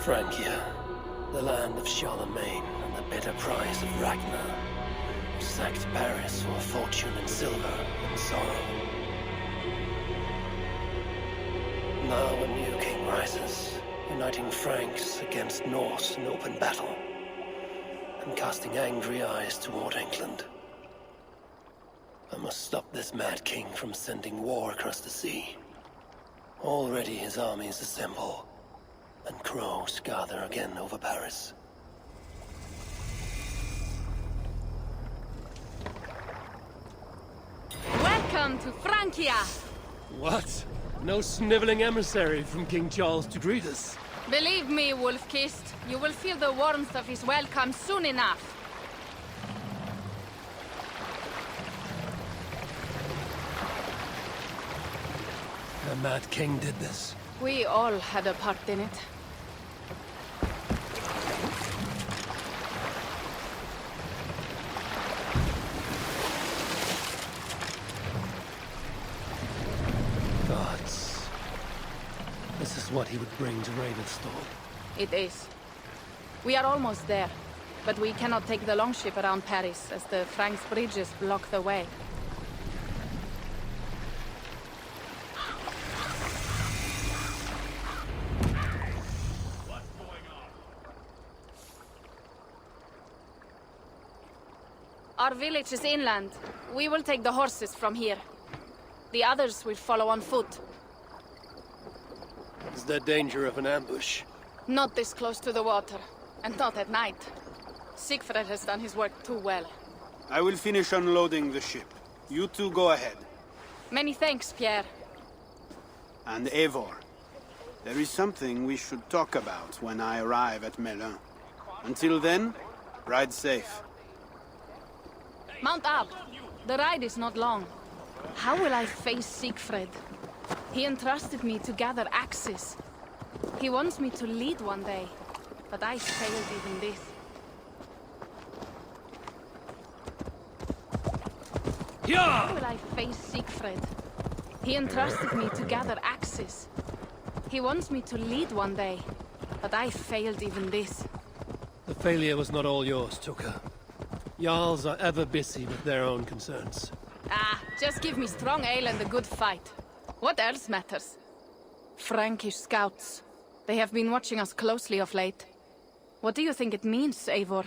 Francia, the land of Charlemagne and the bitter price of Ragnar, who sacked Paris for a fortune in silver and sorrow. Now a new king rises, uniting Franks against Norse in open battle, and casting angry eyes toward England. I must stop this mad king from sending war across the sea. Already his armies assemble, and crows gather again over Paris. Welcome to Francia! What? No sniveling emissary from King Charles to greet us? Believe me, Wolf-Kissed, you will feel the warmth of his welcome soon enough. The mad king did this. We all had a part in it. Gods. This is what he would bring to Ravensthorpe. It is. We are almost there, but we cannot take the longship around Paris as the Franks bridges block the way. Our village is inland. We will take the horses from here. The others will follow on foot. Is there danger of an ambush? Not this close to the water, and not at night. Siegfried has done his work too well. I will finish unloading the ship. You two go ahead. Many thanks, Pierre. And Eivor, there is something we should talk about when I arrive at Melun. Until then, ride safe. Mount up. The ride is not long. How will I face Siegfried? He entrusted me to gather axes. He wants me to lead one day, but I failed even this. How will I face Siegfried? He entrusted me to gather axes. He wants me to lead one day, but I failed even this. The failure was not all yours, Tuka. Jarls are ever busy with their own concerns. Ah, just give me strong ale and a good fight. What else matters? Frankish scouts. They have been watching us closely of late. What do you think it means, Eivor?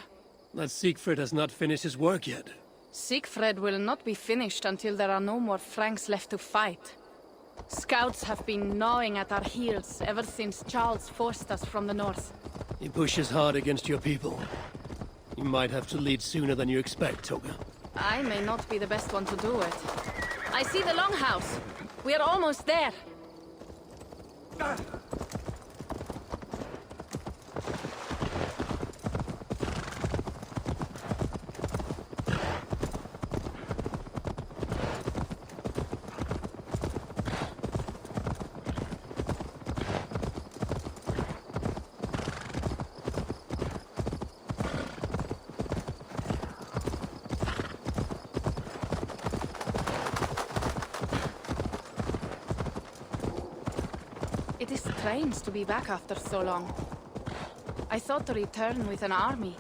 That Siegfried has not finished his work yet. Siegfried will not be finished until there are no more Franks left to fight. Scouts have been gnawing at our heels ever since Charles forced us from the north. He pushes hard against your people. You might have to lead sooner than you expect, Toga. I may not be the best one to do it. I see the longhouse. We are almost there. It is strange to be back after so long. I thought to return with an army.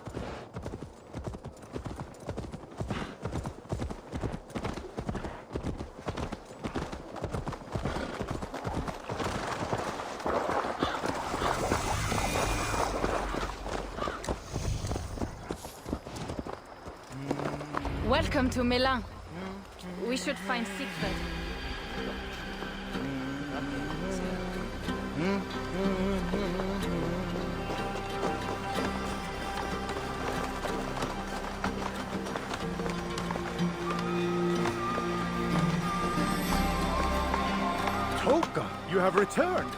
Welcome to Milan. We should find Siegfried. Toka, you have returned.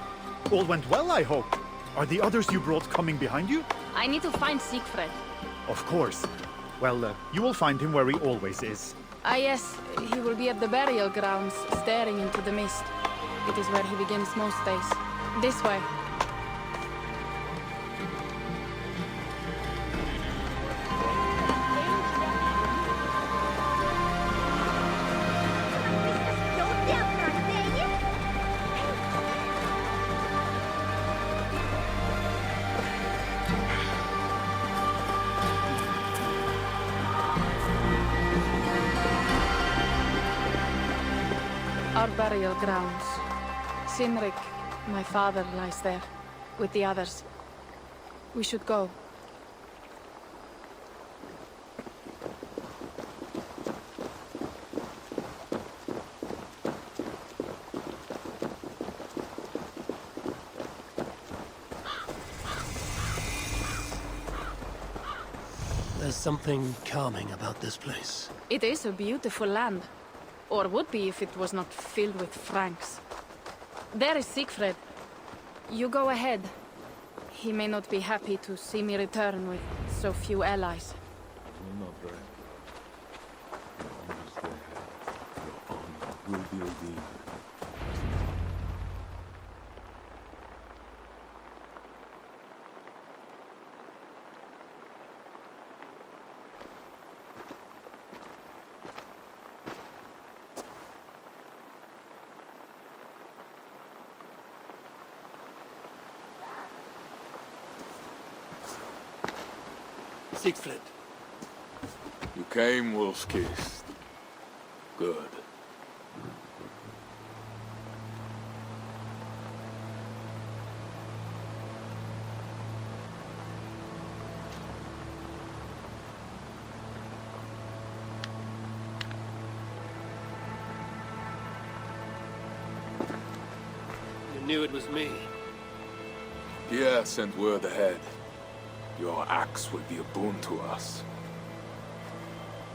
All went well, I hope. Are the others you brought coming behind you? I need to find Siegfried. Of course. Well, you will find him where he always is. Ah yes, he will be at the burial grounds, staring into the mist. It is where he begins most days. This way. Our burial grounds. Cynric, my father, lies there, with the others. We should go. There's something calming about this place. It is a beautiful land. Or would be if it was not filled with Franks. There is Siegfried. You go ahead. He may not be happy to see me return with so few allies. Not right. Your honor's there. Your honor will be redeemed. Siegfried. You came, wolf-kissed. Good. You knew it was me. Pierre sent word ahead. Your axe will be a boon to us.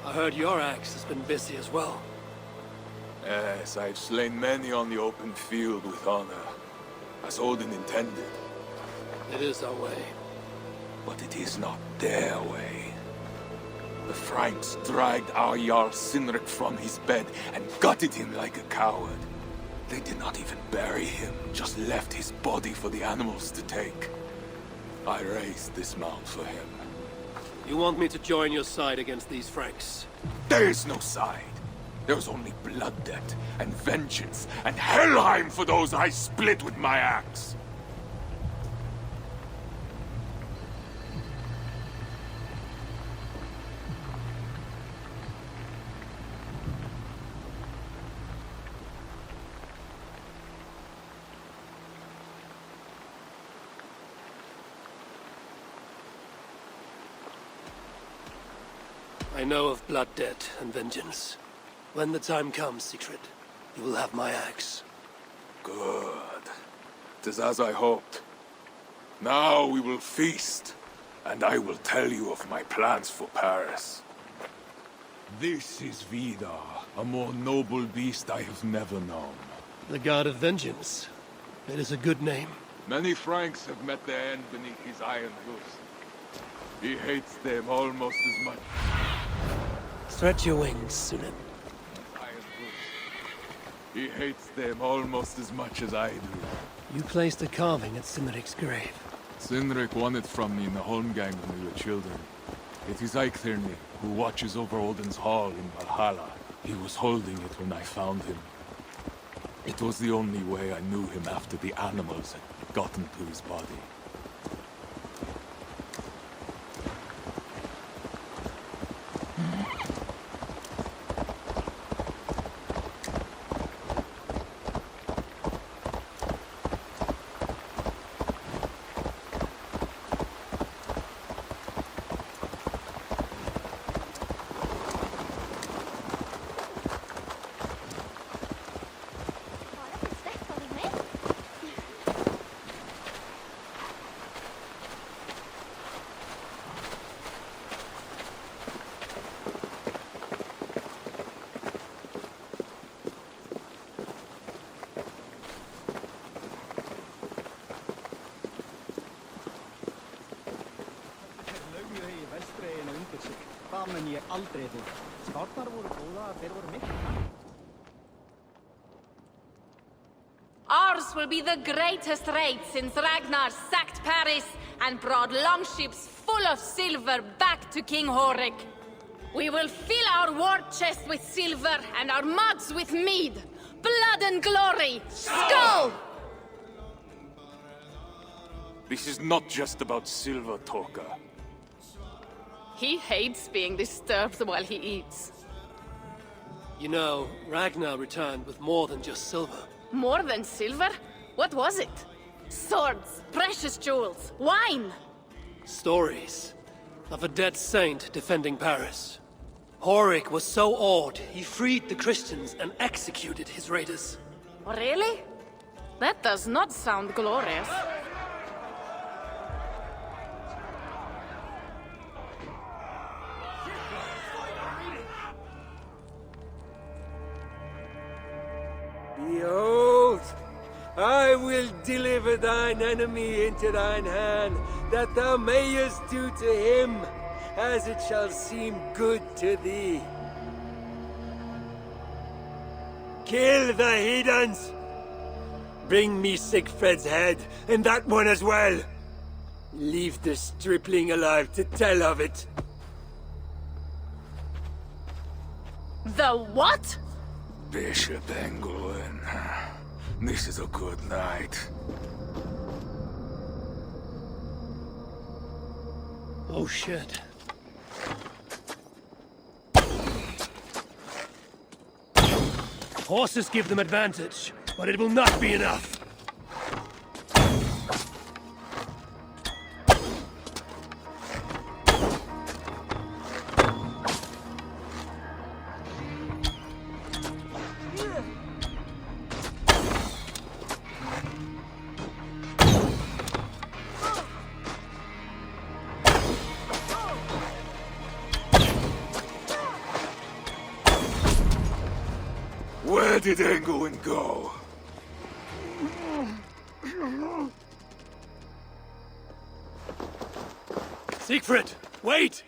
I heard your axe has been busy as well. Yes, I've slain many on the open field with honor, as Odin intended. It is our way. But it is not their way. The Franks dragged our Jarl Cynric from his bed and gutted him like a coward. They did not even bury him, just left his body for the animals to take. I raised this mount for him. You want me to join your side against these Franks? There is no side. There is only blood debt and vengeance and Helheim for those I split with my axe. I know of blood debt and vengeance. When the time comes, Siegfried, you will have my axe. Good. 'Tis as I hoped. Now we will feast, and I will tell you of my plans for Paris. This is Vidar, a more noble beast I have never known. The God of Vengeance. It is a good name. Many Franks have met their end beneath his iron fist. He hates them almost as much. Stretch your wings, Sunan. He hates them almost as much as I do. You placed a carving at Cynric's grave. Cynric won it from me in the Holmgang when we were children. It is Eiktherni, who watches over Odin's hall in Valhalla. He was holding it when I found him. It was the only way I knew him after the animals had gotten to his body. Ours will be the greatest raid since Ragnar sacked Paris and brought longships full of silver back to King Horik. We will fill our war chest with silver and our mugs with mead. Blood and glory! Skull! This is not just about silver, Torka. He hates being disturbed while he eats. You know, Ragnar returned with more than just silver. More than silver? What was it? Swords, precious jewels, wine! Stories of a dead saint defending Paris. Horik was so awed, he freed the Christians and executed his raiders. Really? That does not sound glorious. Behold, I will deliver thine enemy into thine hand, that thou mayest do to him as it shall seem good to thee. Kill the heathens! Bring me Sigfred's head, and that one as well! Leave the stripling alive to tell of it. The what? Bishop Engelwin. This is a good night. Oh shit. Horses give them advantage, but it will not be enough. Where did Engelwin go? Siegfried, wait!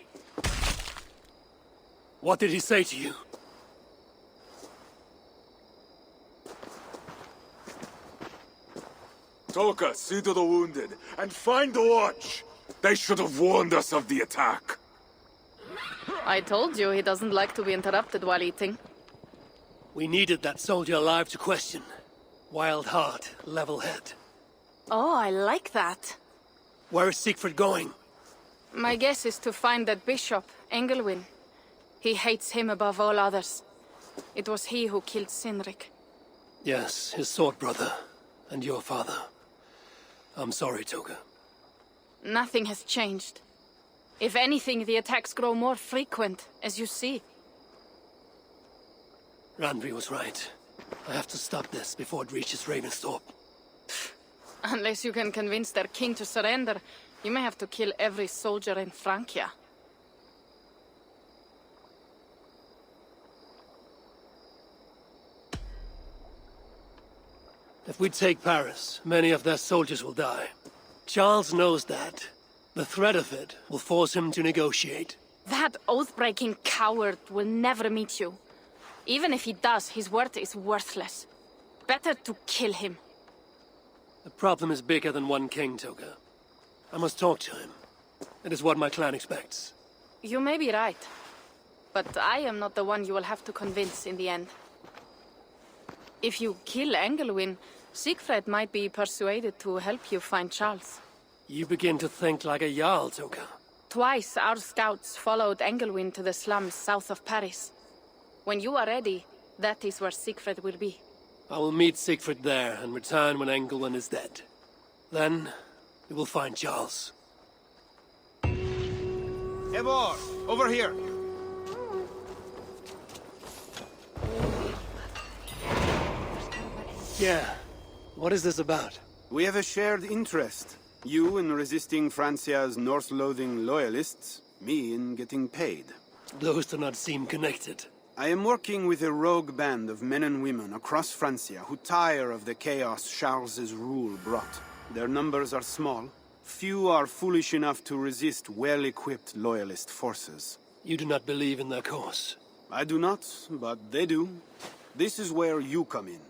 What did he say to you? Tolka, see to the wounded, and find the watch! They should have warned us of the attack. I told you he doesn't like to be interrupted while eating. We needed that soldier alive to question. Wild heart, level head. Oh, I like that. Where is Siegfried going? My guess is to find that bishop, Engelwin. He hates him above all others. It was he who killed Sinrik. Yes, his sword brother, and your father. I'm sorry, Toga. Nothing has changed. If anything, the attacks grow more frequent, as you see. Randvi was right. I have to stop this before it reaches Ravensthorpe. Unless you can convince their king to surrender, you may have to kill every soldier in Francia. If we take Paris, many of their soldiers will die. Charles knows that. The threat of it will force him to negotiate. That oath-breaking coward will never meet you. Even if he does, his word is worthless. Better to kill him. The problem is bigger than one king, Toga. I must talk to him. It is what my clan expects. You may be right. But I am not the one you will have to convince in the end. If you kill Engelwin, Siegfried might be persuaded to help you find Charles. You begin to think like a Jarl, Toga. Twice our scouts followed Engelwin to the slums south of Paris. When you are ready, that is where Siegfried will be. I will meet Siegfried there and return when Engelwin is dead. Then, we will find Charles. Eivor, over here! Yeah. What is this about? We have a shared interest. You in resisting Francia's Norse-loathing loyalists, me in getting paid. Those do not seem connected. I am working with a rogue band of men and women across Francia who tire of the chaos Charles's rule brought. Their numbers are small. Few are foolish enough to resist well-equipped loyalist forces. You do not believe in their cause. I do not, but they do. This is where you come in.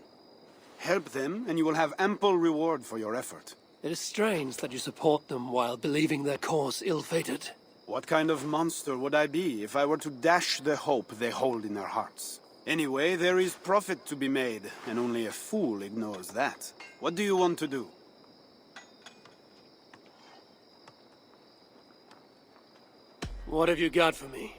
Help them, and you will have ample reward for your effort. It is strange that you support them while believing their cause ill-fated. What kind of monster would I be if I were to dash the hope they hold in their hearts? Anyway, there is profit to be made, and only a fool ignores that. What do you want to do? What have you got for me?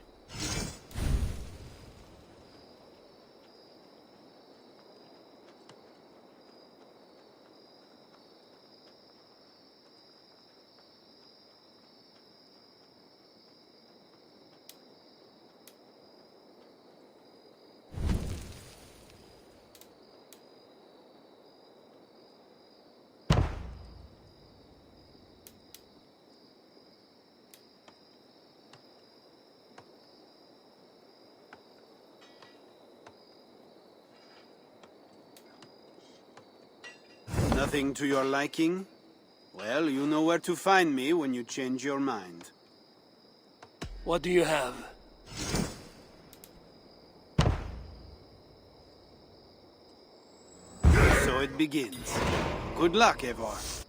Nothing to your liking? Well, you know where to find me when you change your mind. What do you have? So it begins. Good luck, Eivor.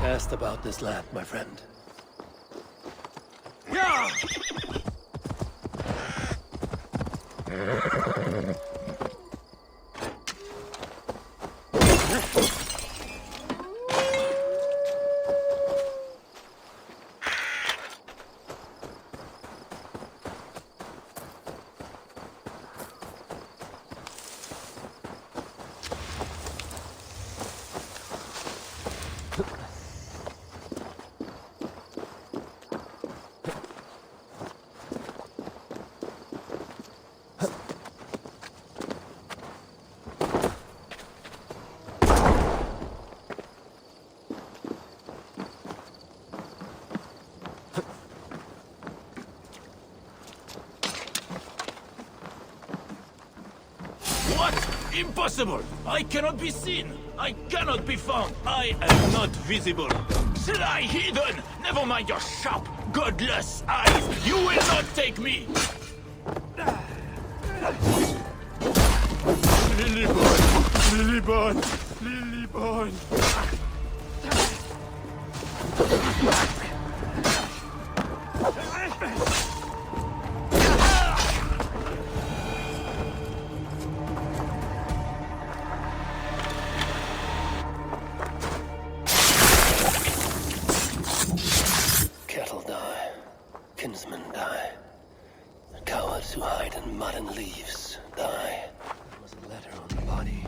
Cast about this land, my friend. What? Impossible! I cannot be seen! I cannot be found! I am not visible! Sly heathen! Never mind your sharp, godless eyes! You will not take me! Lilybond! Lilybond! Cattle die. Kinsmen die. Cowards who hide in mud and leaves die. There was a letter on the body.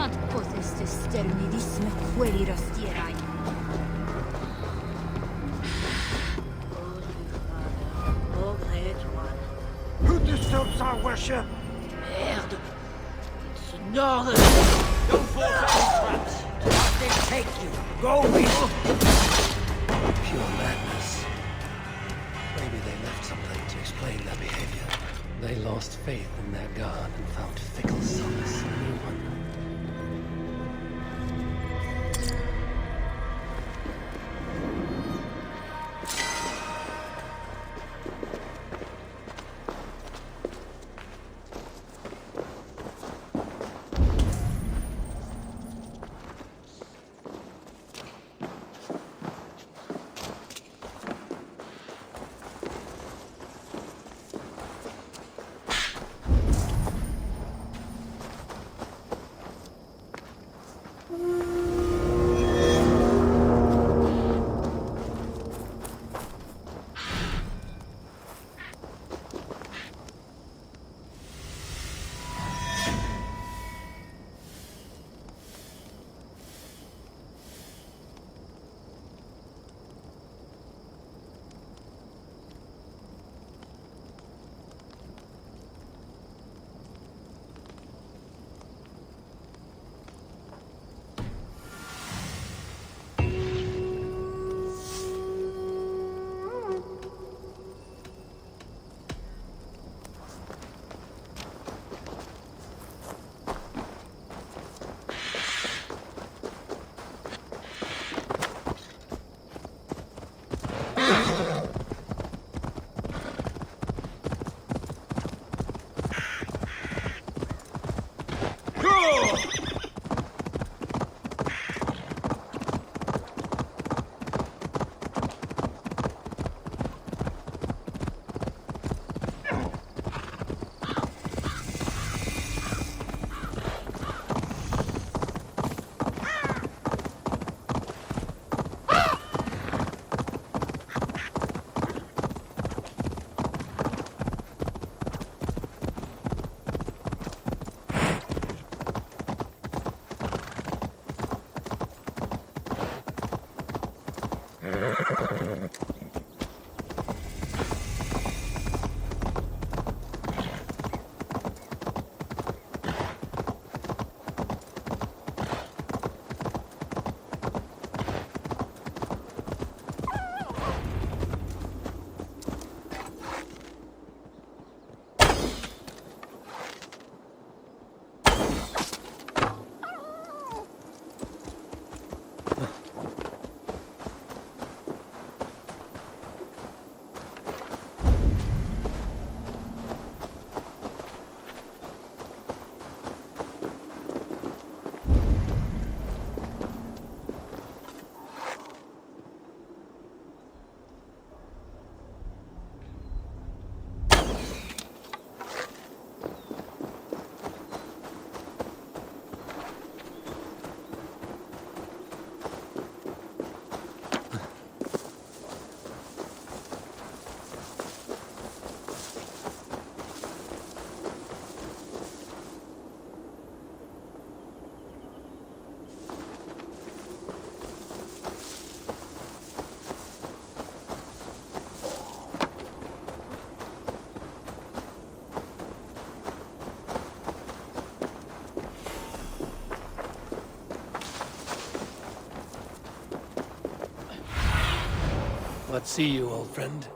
Poteste sterminidissime quelli rastierai. Oh, great one. Who disturbs our worship? Merde. It's northern. Don't fall for these traps! They take you. Go, we. Pure madness. Maybe they left something to explain their behavior. They lost faith in their god and found fickle solace in a new one. What see you, old friend?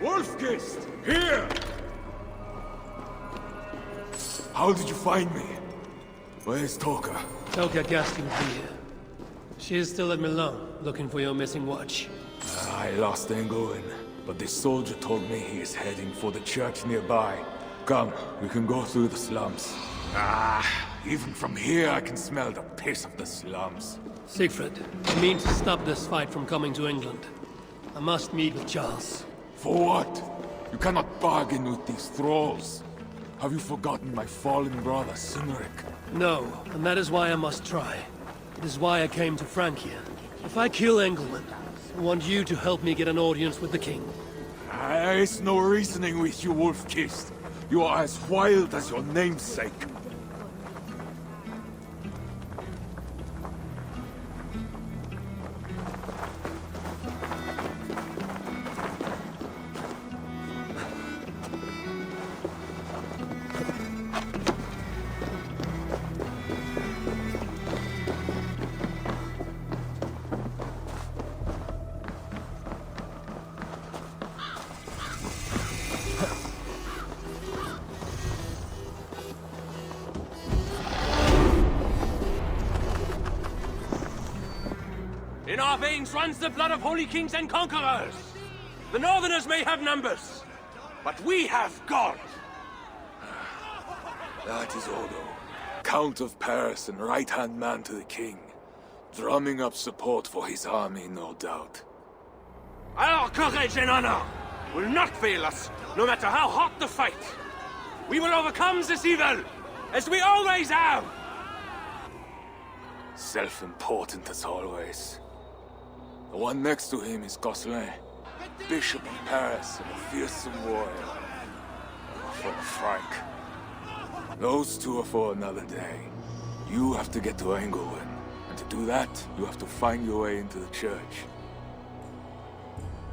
Wolfgist! Here! How did you find me? Where's Toka? Toka Gaskin here. She is still at Milan, looking for your missing watch. I lost Engelwin. but this soldier told me he is heading for the church nearby. Come, we can go through the slums. Even from here I can smell the piss of the slums. Siegfried, I mean to stop this fight from coming to England. I must meet with Charles. For what? You cannot bargain with these thralls. Have you forgotten my fallen brother, Cynric? No, and that is why I must try. It is why I came to Francia. If I kill Engelman, I want you to help me get an audience with the king. There is no reasoning with you, Wolf-Kissed. You are as wild as your namesake. In our veins runs the blood of holy kings and conquerors. The Northerners may have numbers, but we have God. That is Odo, Count of Paris and right-hand man to the king. Drumming up support for his army, no doubt. Our courage and honor will not fail us, no matter how hot the fight. We will overcome this evil, as we always have. Self-important as always. The one next to him is Gosselin, Bishop of Paris and a fearsome warrior. For Frank. Those two are for another day. You have to get to Engelwin, and to do that, you have to find your way into the church.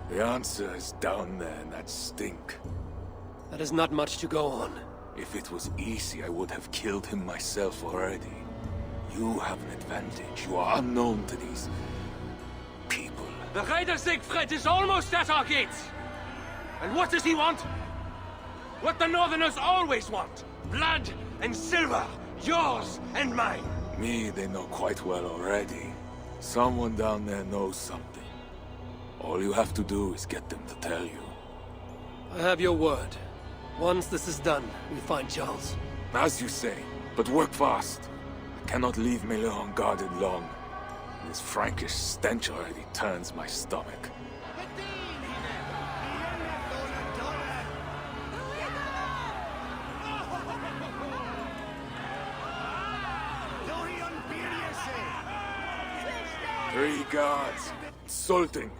The answer is down there in that stink. That is not much to go on. If it was easy, I would have killed him myself already. You have an advantage. You are unknown to these people. The Raider Siegfried is almost at our gates. And what does he want? What the Northerners always want. Blood and silver. Yours and mine. Me, they know quite well already. Someone down there knows something. All you have to do is get them to tell you. I have your word. Once this is done, we find Charles. As you say, but work fast. I cannot leave Melun unguarded long. This Frankish stench already turns my stomach. Three guards. Insulting.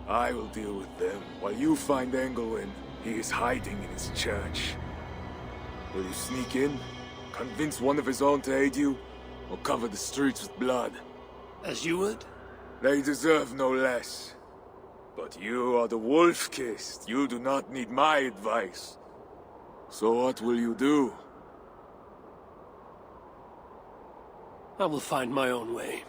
I will deal with them, while you find Engelwin. He is hiding in his church. Will you sneak in? Convince one of his own to aid you? Or cover the streets with blood? As you would? They deserve no less. But you are the Wolf-Kissed. You do not need my advice. So what will you do? I will find my own way.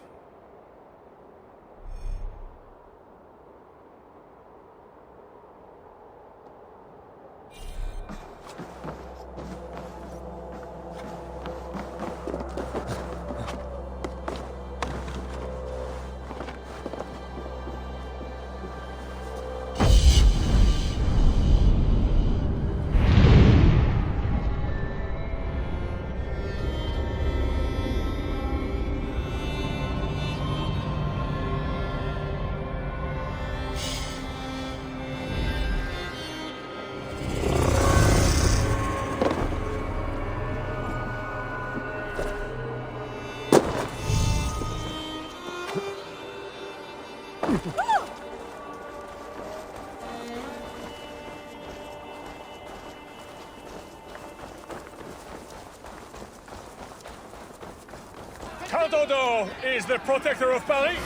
Count Odo is the protector of Paris.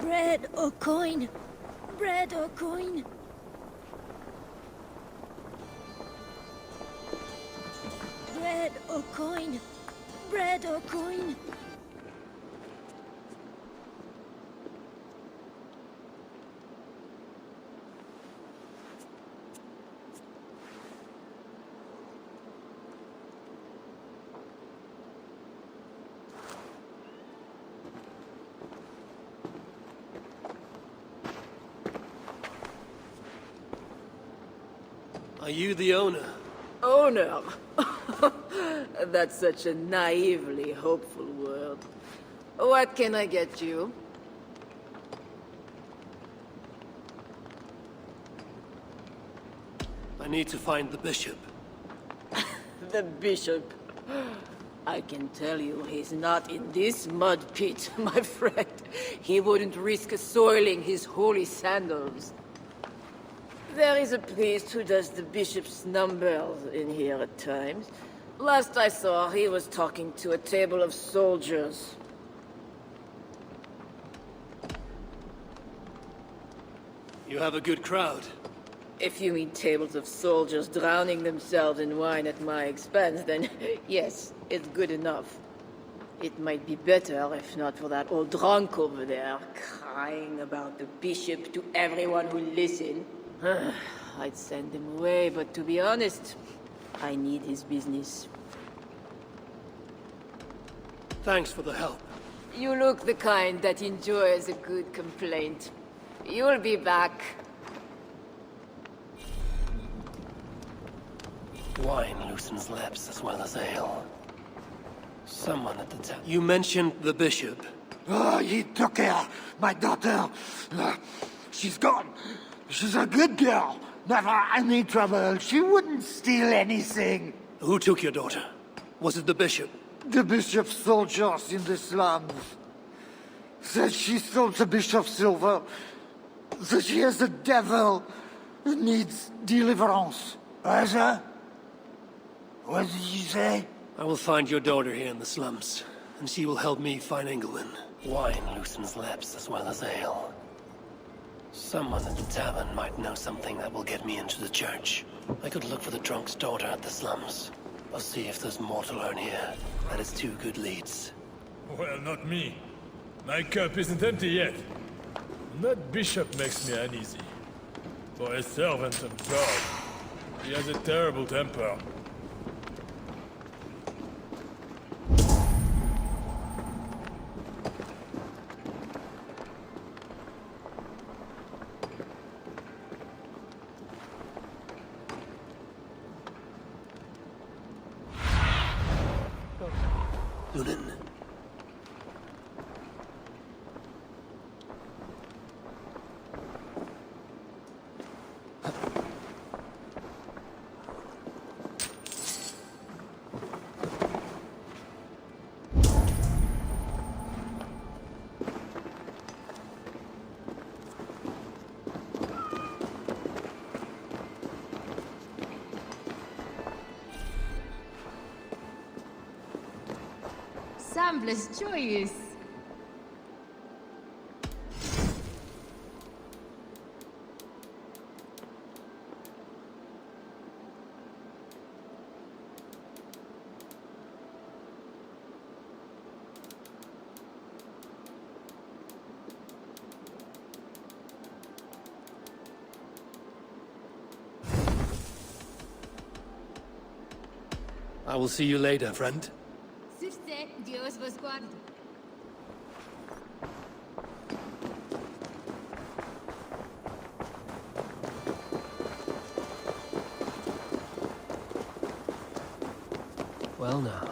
Bread or coin? Bread or coin? Bread or coin? Bread or coin? Are you the owner? Owner? That's such a naively hopeful word. What can I get you? I need to find the bishop. The bishop. I can tell you he's not in this mud pit, my friend. He wouldn't risk soiling his holy sandals. There is a priest who does the bishop's numbers in here at times. Last I saw, he was talking to a table of soldiers. You have a good crowd. If you mean tables of soldiers drowning themselves in wine at my expense, then yes, it's good enough. It might be better if not for that old drunk over there, crying about the bishop to everyone who listens. I'd send him away, but to be honest, I need his business. Thanks for the help. You look the kind that enjoys a good complaint. You'll be back. Wine loosens lips as well as ale. Someone at the table. You mentioned the bishop. Oh, he took her, my daughter. She's gone. She's a good girl. Never any trouble. She wouldn't steal anything. Who took your daughter? Was it the bishop? The bishop's soldiers in the slums. Said she stole the bishop's silver. That she has the devil who needs deliverance. Asa? What did you say? I will find your daughter here in the slums, and she will help me find England. Wine loosens lips as well as ale. Someone at the tavern might know something that will get me into the church. I could look for the drunk's daughter at the slums. I'll see if there's more to learn here. That is 2 good leads. Well, not me. My cup isn't empty yet. That bishop makes me uneasy. For a servant of God, he has a terrible temper. Lunan. Sembles joyous. I will see you later, friend. Suste, Dios vos guarde. Well now.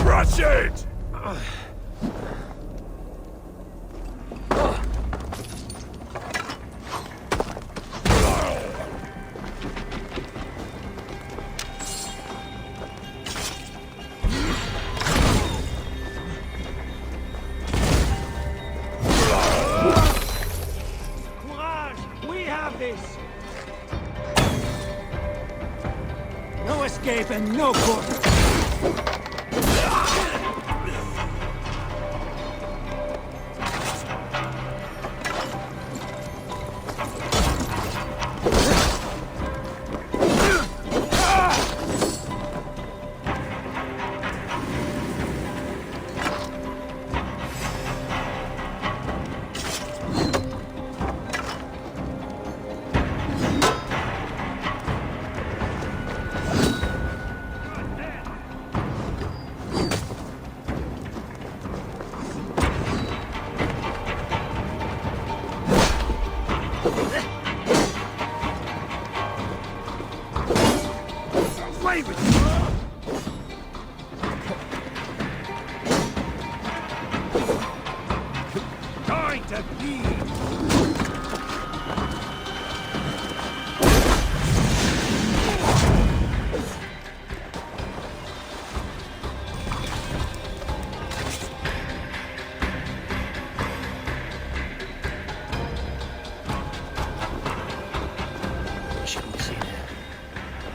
Crush it! Courage! We have this! No escape and no quarter! Away with you! Going to bleed! Shouldn't be seen here.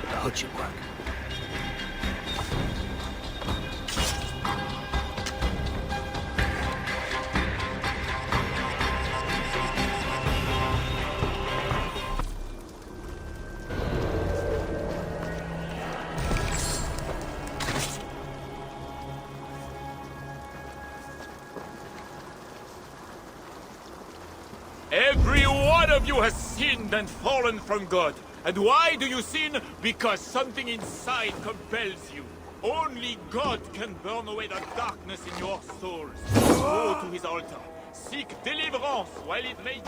The hood should work. Every one of you has sinned and fallen from God. And why do you sin? Because something inside compels you. Only God can burn away the darkness in your souls. Go to his altar. Seek deliverance while it may...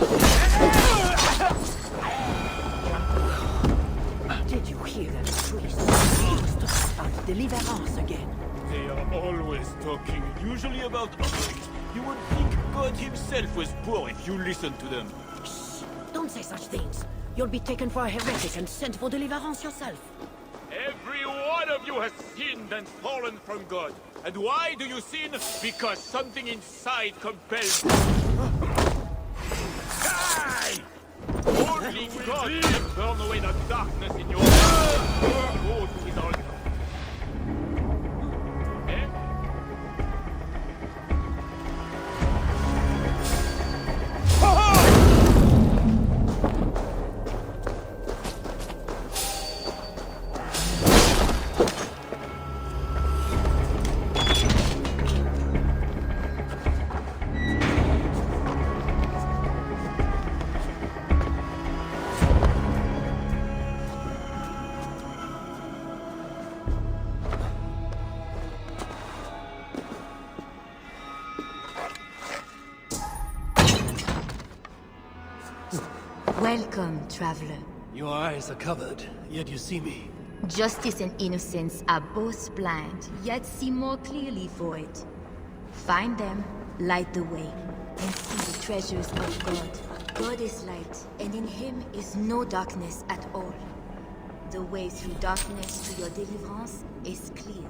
Did you hear that priest? He talks about deliverance again. They are always talking, usually about others. You would think God himself was poor if you listened to them. Shh! Don't say such things. You'll be taken for a heretic and sent for deliverance yourself. Every one of you has sinned and fallen from God. And why do you sin? Because something inside compels you. Die! Only God can burn away the darkness in your heart. Go to his altar. Eh? Welcome, traveler. Your eyes are covered, yet you see me. Justice and innocence are both blind, yet see more clearly for it. Find them, light the way, and see the treasures of God. God is light, and in him is no darkness at all. The way through darkness to your deliverance is clear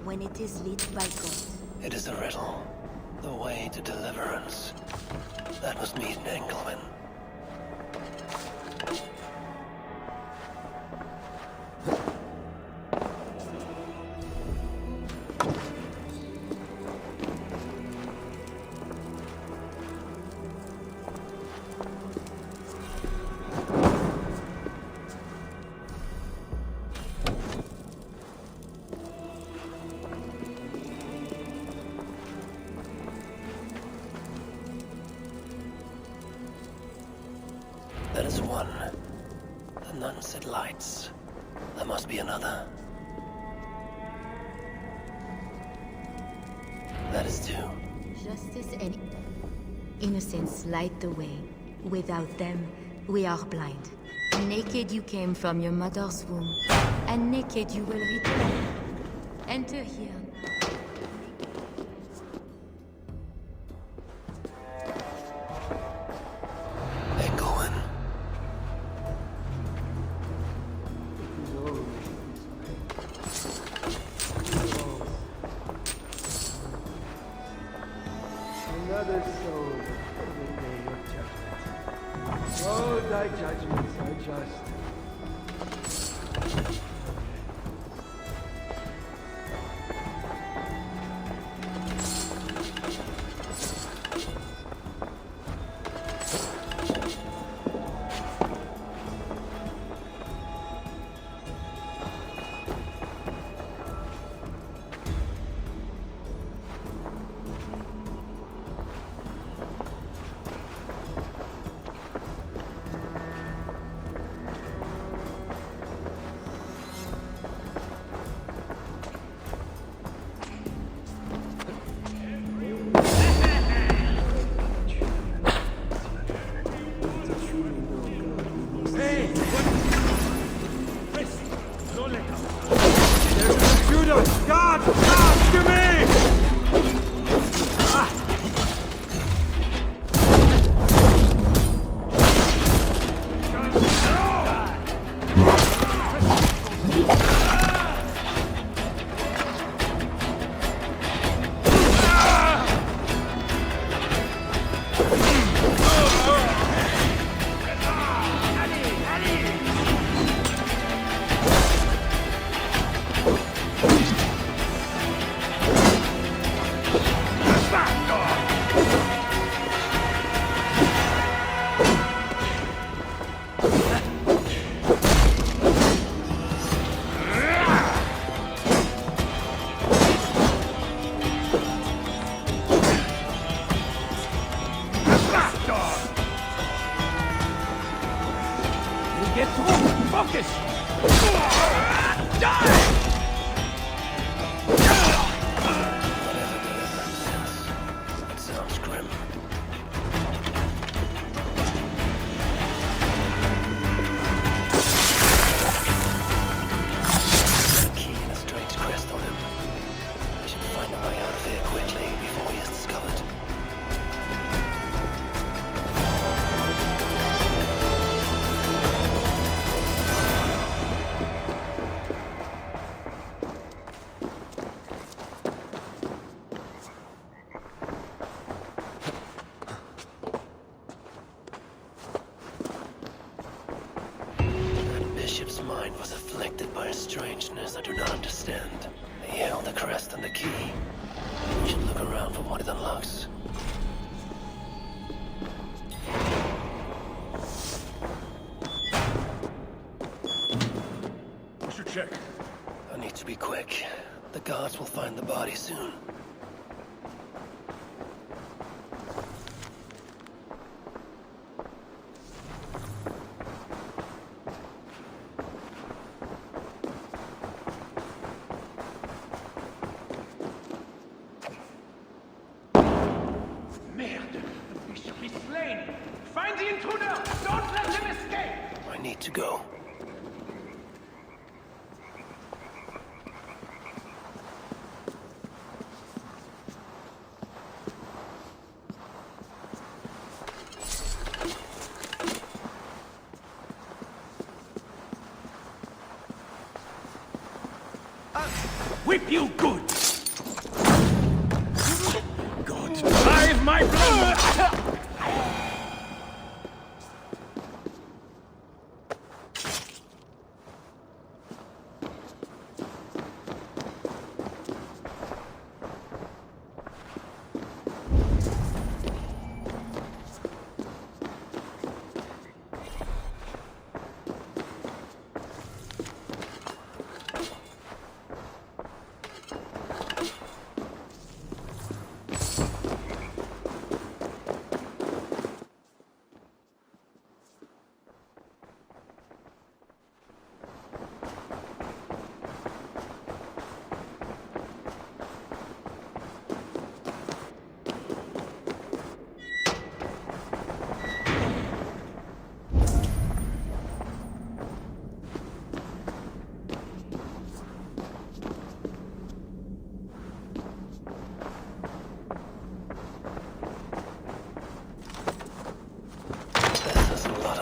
when it is lit by God. It is a riddle. The way to deliverance. That must meet in Engelman. That is one. The nun said lights. There must be another. That is two. Justice and innocence light the way. Without them, we are blind. Naked you came from your mother's womb, and naked you will return. Enter here. Echoing. Another soul for the day of judgment. Oh, thy judgments are just. Bishop's mind was afflicted by a strangeness I do not understand. He held the crest and the key. We should look around for what it unlocks. We should check. I need to be quick. The guards will find the body soon. I need to go. Whip you good! God, drive my blood!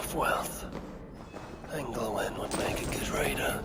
of wealth. Englewen would make a good raider.